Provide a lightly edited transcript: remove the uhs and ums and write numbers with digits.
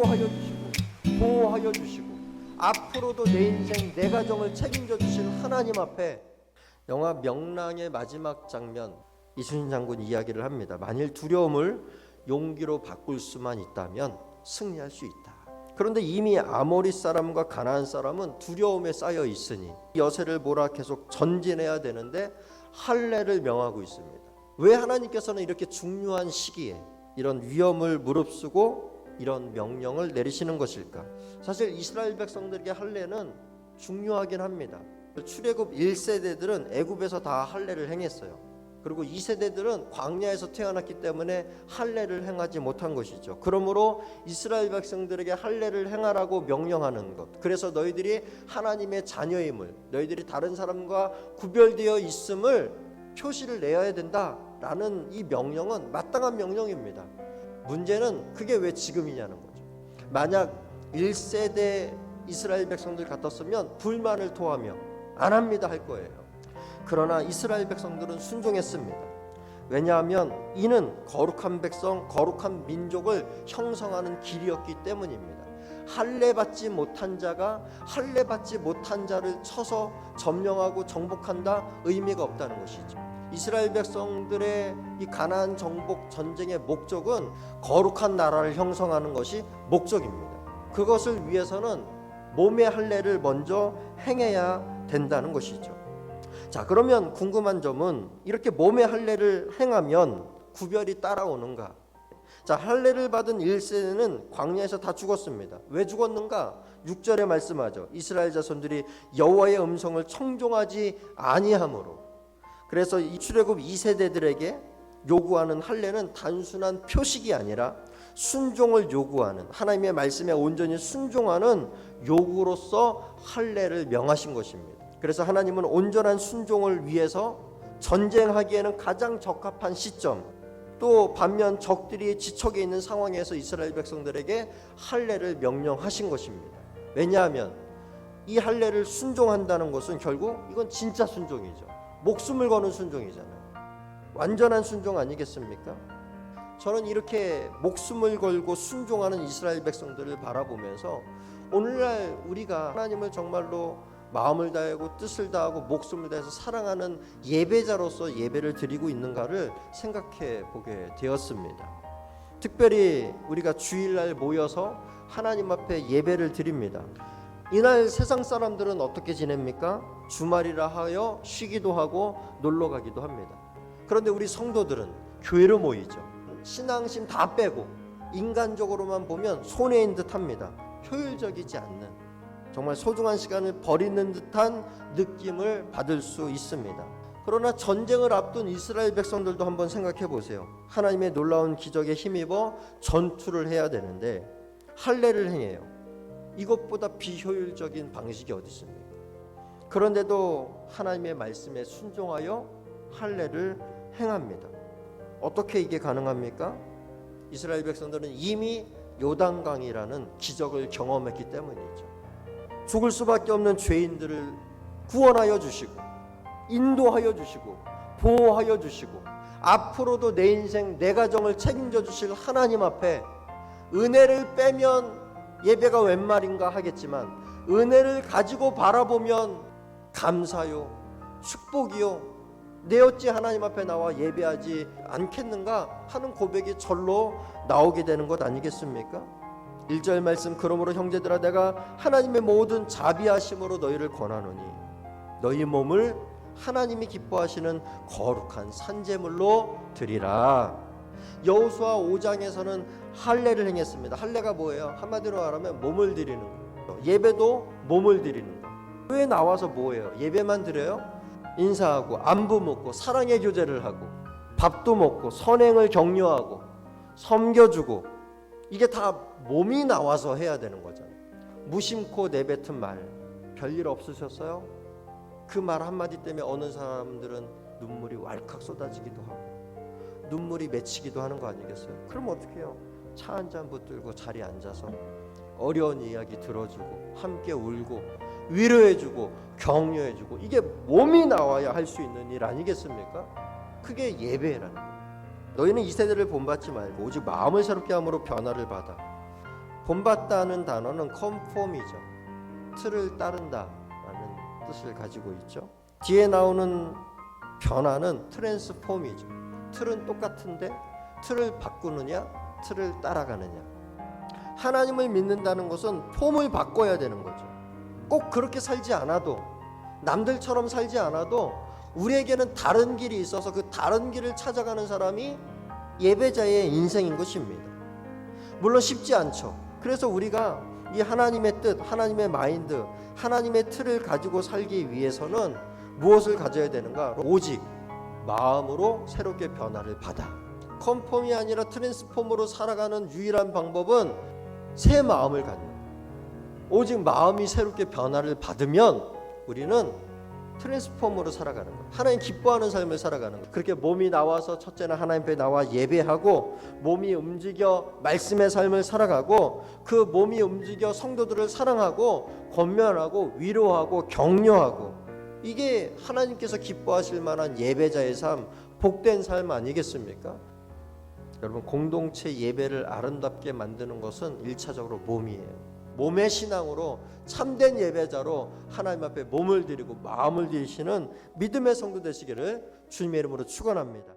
인도하여 주시고 보호하여 주시고 앞으로도 내 인생 내 가정을 책임져 주실 하나님 앞에 영화 명랑의 마지막 장면 이순신 장군 이야기를 합니다. 만일 두려움을 용기로 바꿀 수만 있다면 승리할 수 있다. 그런데 이미 아모리 사람과 가나안 사람은 두려움에 쌓여 있으니 여세를 몰아 계속 전진해야 되는데 할례를 명하고 있습니다. 왜 하나님께서는 이렇게 중요한 시기에 이런 위험을 무릅쓰고 이런 명령을 내리시는 것일까? 사실 이스라엘 백성들에게 할례는 중요하긴 합니다. 출애굽 1세대들은 애굽에서 다 할례를 행했어요. 그리고 2세대들은 광야에서 태어났기 때문에 할례를 행하지 못한 것이죠. 그러므로 이스라엘 백성들에게 할례를 행하라고 명령하는 것, 그래서 너희들이 하나님의 자녀임을, 너희들이 다른 사람과 구별되어 있음을 표시를 내야 된다라는 이 명령은 마땅한 명령입니다. 문제는 그게 왜 지금이냐는 거죠. 만약 1세대 이스라엘 백성들 같았으면 불만을 토하며 안 합니다 할 거예요. 그러나 이스라엘 백성들은 순종했습니다. 왜냐하면 이는 거룩한 백성, 거룩한 민족을 형성하는 길이었기 때문입니다. 할례 받지 못한 자가 할례 받지 못한 자를 쳐서 점령하고 정복한다 의미가 없다는 것이죠. 이스라엘 백성들의 이 가나안 정복 전쟁의 목적은 거룩한 나라를 형성하는 것이 목적입니다. 그것을 위해서는 몸의 할례를 먼저 행해야 된다는 것이죠. 자, 그러면 궁금한 점은 이렇게 몸의 할례를 행하면 구별이 따라오는가? 자, 할례를 받은 1세대는 광야에서 다 죽었습니다. 왜 죽었는가? 6절에 말씀하죠. 이스라엘 자손들이 여호와의 음성을 청종하지 아니함으로. 그래서 이 출애굽 2세대들에게 요구하는 할례는 단순한 표식이 아니라 순종을 요구하는, 하나님의 말씀에 온전히 순종하는 요구로서 할례를 명하신 것입니다. 그래서 하나님은 온전한 순종을 위해서 전쟁하기에는 가장 적합한 시점, 또 반면 적들이 지척에 있는 상황에서 이스라엘 백성들에게 할례를 명령하신 것입니다. 왜냐하면 이 할례를 순종한다는 것은 결국 이건 진짜 순종이죠. 목숨을 거는 순종이잖아요. 완전한 순종 아니겠습니까? 저는 이렇게 목숨을 걸고 순종하는 이스라엘 백성들을 바라보면서 오늘날 우리가 하나님을 정말로 마음을 다하고 뜻을 다하고 목숨을 다해서 사랑하는 예배자로서 예배를 드리고 있는가를 생각해 보게 되었습니다. 특별히 우리가 주일날 모여서 하나님 앞에 예배를 드립니다. 이날 세상 사람들은 어떻게 지냅니까? 주말이라 하여 쉬기도 하고 놀러 가기도 합니다. 그런데 우리 성도들은 교회로 모이죠. 신앙심 다 빼고 인간적으로만 보면 손해인 듯 합니다. 효율적이지 않는, 정말 소중한 시간을 버리는 듯한 느낌을 받을 수 있습니다. 그러나 전쟁을 앞둔 이스라엘 백성들도 한번 생각해 보세요. 하나님의 놀라운 기적에 힘입어 전투를 해야 되는데 할례를 행해요. 이것보다 비효율적인 방식이 어디 있습니까? 그런데도 하나님의 말씀에 순종하여 할례를 행합니다. 어떻게 이게 가능합니까? 이스라엘 백성들은 이미 요단강이라는 기적을 경험했기 때문이죠. 죽을 수밖에 없는 죄인들을 구원하여 주시고 인도하여 주시고 보호하여 주시고 앞으로도 내 인생 내 가정을 책임져 주실 하나님 앞에 은혜를 빼면 예배가 웬 말인가 하겠지만 은혜를 가지고 바라보면 감사요 축복이요 내 어찌 하나님 앞에 나와 예배하지 않겠는가 하는 고백이 절로 나오게 되는 것 아니겠습니까? 1절 말씀, 그러므로 형제들아 내가 하나님의 모든 자비하심으로 너희를 권하노니 너희 몸을 하나님이 기뻐하시는 거룩한 산제물로 드리라. 여호수아 5장에서는 할례를 행했습니다. 할례가 뭐예요? 한마디로 말하면 몸을 드리는 거예요. 예배도 몸을 드리는 거예요. 왜 나와서 뭐예요? 예배만 드려요? 인사하고 안부 묻고 사랑의 교제를 하고 밥도 먹고 선행을 격려하고 섬겨주고, 이게 다 몸이 나와서 해야 되는 거잖아요. 무심코 내뱉은 말 별일 없으셨어요? 그 말 한마디 때문에 어느 사람들은 눈물이 왈칵 쏟아지기도 하고 눈물이 맺히기도 하는 거 아니겠어요? 그럼 어떻게 해요? 차 한 잔 붙들고 자리에 앉아서 어려운 이야기 들어주고 함께 울고 위로해주고 격려해주고, 이게 몸이 나와야 할 수 있는 일 아니겠습니까? 그게 예배라는 거예요. 너희는 이 세대를 본받지 말고 오직 마음을 새롭게 함으로 변화를 받아 본받다는 단어는 컨폼이죠. 틀을 따른다라는 뜻을 가지고 있죠. 뒤에 나오는 변화는 트랜스폼이죠. 틀은 똑같은데 틀을 바꾸느냐, 틀을 따라가느냐. 하나님을 믿는다는 것은 폼을 바꿔야 되는 거죠. 꼭 그렇게 살지 않아도, 남들처럼 살지 않아도 우리에게는 다른 길이 있어서 그 다른 길을 찾아가는 사람이 예배자의 인생인 것입니다. 물론 쉽지 않죠. 그래서 우리가 이 하나님의 뜻, 하나님의 마인드, 하나님의 틀을 가지고 살기 위해서는 무엇을 가져야 되는가? 오직 마음으로 새롭게 변화를 받아. 컨폼이 아니라 트랜스폼으로 살아가는 유일한 방법은 새 마음을 갖는 거예요. 오직 마음이 새롭게 변화를 받으면 우리는 트랜스폼으로 살아가는 거예요. 하나님 기뻐하는 삶을 살아가는 거예요. 그렇게 몸이 나와서 첫째는 하나님 앞에 나와 예배하고, 몸이 움직여 말씀의 삶을 살아가고, 그 몸이 움직여 성도들을 사랑하고 권면하고 위로하고 격려하고, 이게 하나님께서 기뻐하실 만한 예배자의 삶, 복된 삶 아니겠습니까? 여러분, 공동체 예배를 아름답게 만드는 것은 1차적으로 몸이에요. 몸의 신앙으로 참된 예배자로 하나님 앞에 몸을 드리고 마음을 드리시는 믿음의 성도 되시기를 주님의 이름으로 축원합니다.